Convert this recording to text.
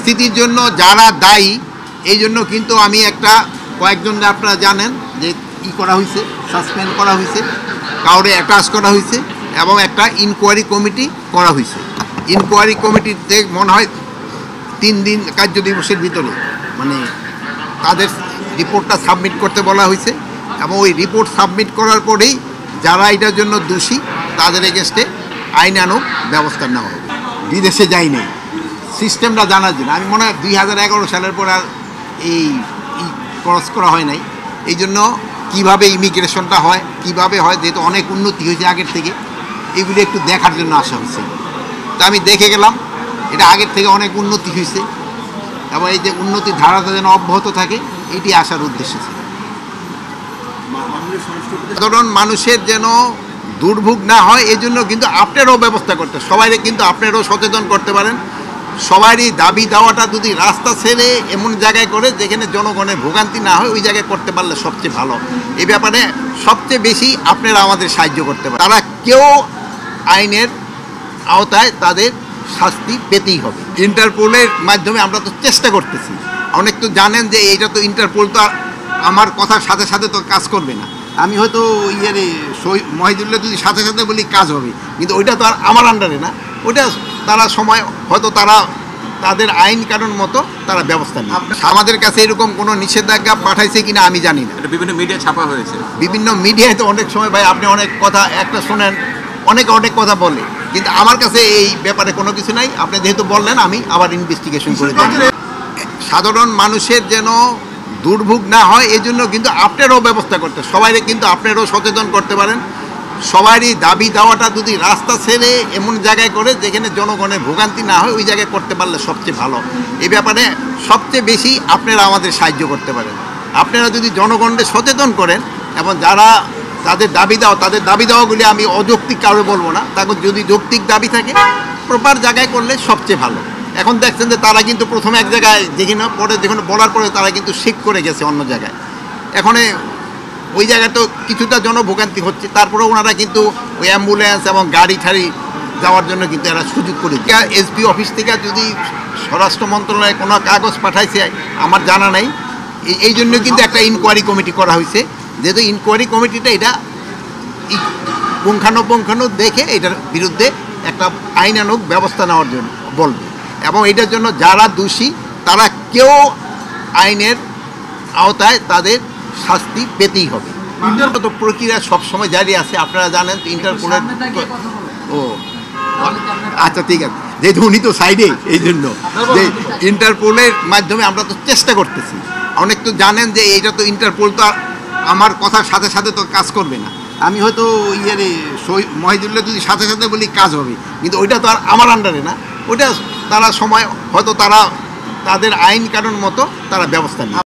পরিস্থিতির জন্য যারা দায়ী এই জন্য কিন্তু আমি একটা কয়েকজন আপনারা জানেন যে করা হয়েছে, সাসপেন্ড করা হয়েছে, কাউরে অ্যাটাচ করা হয়েছে এবং একটা ইনকোয়ারি কমিটি করা হয়েছে। ইনকোয়ারি কমিটিতে মনে হয় 3 দিন কার্য দিবসের ভিতরে মানে তাদের রিপোর্টটা সাবমিট করতে বলা হয়েছে এবং ওই রিপোর্ট সাবমিট করার পরেই যারা এটার জন্য দোষী তাদের এগেনস্টে আইনানুগ ব্যবস্থা নেওয়া হবে। বিদেশে যাইনি সিস্টেমটা জানার জন্য। আমি মনে হয় 2011 সালের পর আর এই ক্রস করা হয় নাই। এই জন্য কীভাবে ইমিগ্রেশনটা হয়, কীভাবে হয়, যেহেতু অনেক উন্নতি হয়েছে আগের থেকে, এগুলি একটু দেখার জন্য আসা হয়েছে। তা আমি দেখে গেলাম এটা আগের থেকে অনেক উন্নতি হয়েছে এবং এই যে উন্নতির ধারাটা যেন অব্যাহত থাকে এটি আসার উদ্দেশ্য ছিল। সাধারণ মানুষের যেন দুর্ভোগ না হয় এই জন্য কিন্তু আপনারাও ব্যবস্থা করতে, সবাইকে কিন্তু আপনারাও সচেতন করতে পারেন। সবারই দাবি দাওয়াটা যদি রাস্তা ছেড়ে এমন জায়গায় করে যেখানে জনগণের ভোগান্তি না হয় ওই জায়গায় করতে পারলে সবচেয়ে ভালো। এই ব্যাপারে সবচেয়ে বেশি আপনারা আমাদের সাহায্য করতে পারেন। তারা কেউ আইনের আওতায় তাদের শাস্তি পেতেই হবে। ইন্টারপোলের মাধ্যমে আমরা তো চেষ্টা করতেছি। অনেক তো জানেন যে এইটা তো ইন্টারপোল তো আমার কথার সাথে সাথে তো কাজ করবে না। আমি হয়তো মহিদুল্লাহ যদি সাথে সাথে বলি কাজ হবে, কিন্তু ওইটা তো আর আমার আন্ডারে না। ওইটা তারা সময় হয়তো তারা তাদের আইন কানুন মতো তারা ব্যবস্থা নেয়। আমাদের কাছে এরকম কোনো নিষেধাজ্ঞা পাঠাইছে কিনা আমি জানি না। বিভিন্ন মিডিয়া ছাপা হয়েছে, বিভিন্ন মিডিয়ায় তো অনেক সময় ভাই আপনি অনেক কথা একটা শোনেন, অনেক কথা বলে, কিন্তু আমার কাছে এই ব্যাপারে কোনো কিছু নাই। আপনি যেহেতু বললেন আমি আবার ইনভেস্টিগেশন করে দিই। সাধারণ মানুষের যেন দুর্ভোগ না হয় এই জন্য কিন্তু আপনারাও ব্যবস্থা করতে, সবাইকে কিন্তু আপনারাও সচেতন করতে পারেন। সবারই দাবি দাওয়াটা যদি রাস্তা ছেড়ে এমন জায়গায় করে যেখানে জনগণের ভোগান্তি না হয় ওই জায়গায় করতে পারলে সবচেয়ে ভালো। এই ব্যাপারে সবচেয়ে বেশি আপনারা আমাদের সাহায্য করতে পারেন। আপনারা যদি জনগণকে সচেতন করেন এবং যারা তাদের দাবি দেওয়াগুলি আমি অযৌক্তিক কারো বলবো না, তাদের যদি যৌক্তিক দাবি থাকে প্রপার জায়গায় করলে সবচেয়ে ভালো। এখন দেখছেন যে তারা কিন্তু প্রথমে এক জায়গায় যেখানে বলার পরে তারা কিন্তু শিফট করে গেছে অন্য জায়গায়। এখন ওই জায়গায় তো কিছুটা জনভোগান্তি হচ্ছে, তারপরে ওনারা কিন্তু ওই অ্যাম্বুলেন্স এবং গাড়ি ঠাড়ি যাওয়ার জন্য কিন্তু এরা সুযোগ করে দিচ্ছে। এসপি অফিস থেকে যদি স্বরাষ্ট্র মন্ত্রণালয়ে কোনো কাগজ পাঠাইছে আমার জানা নাই। এই জন্য কিন্তু একটা ইনকোয়ারি কমিটি করা হয়েছে, যেহেতু ইনকোয়ারি কমিটিটা এটা পুঙ্খানুপুঙ্খানু দেখে এটার বিরুদ্ধে একটা আইনানুগ ব্যবস্থা নেওয়ার জন্য বলবে এবং এটার জন্য যারা দোষী তারা কেউ আইনের আওতায় তাদের শাস্তি পেতেই হবে। ইন্টারপোল প্রক্রিয়া সবসময় জারি আছে, আপনারা জানেন। ইন্টারপোলের আচ্ছা ঠিক আছে, যেহেতু উনি তো সাইডে এই জন্য যে ইন্টারপোলের মাধ্যমে আমরা তো চেষ্টা করতেছি। অনেক তো জানেন যে এইটা তো ইন্টারপোল তো আমার কথার সাথে সাথে তো কাজ করবে না। আমি হয়তো মহিদুল্লাহ যদি সাথে সাথে বলি কাজ হবে, কিন্তু ওইটা তো আর আমার আন্ডারে না। ওইটা তারা সময় হয়তো তারা তাদের আইন কানুন মতো তারা ব্যবস্থা নেয়।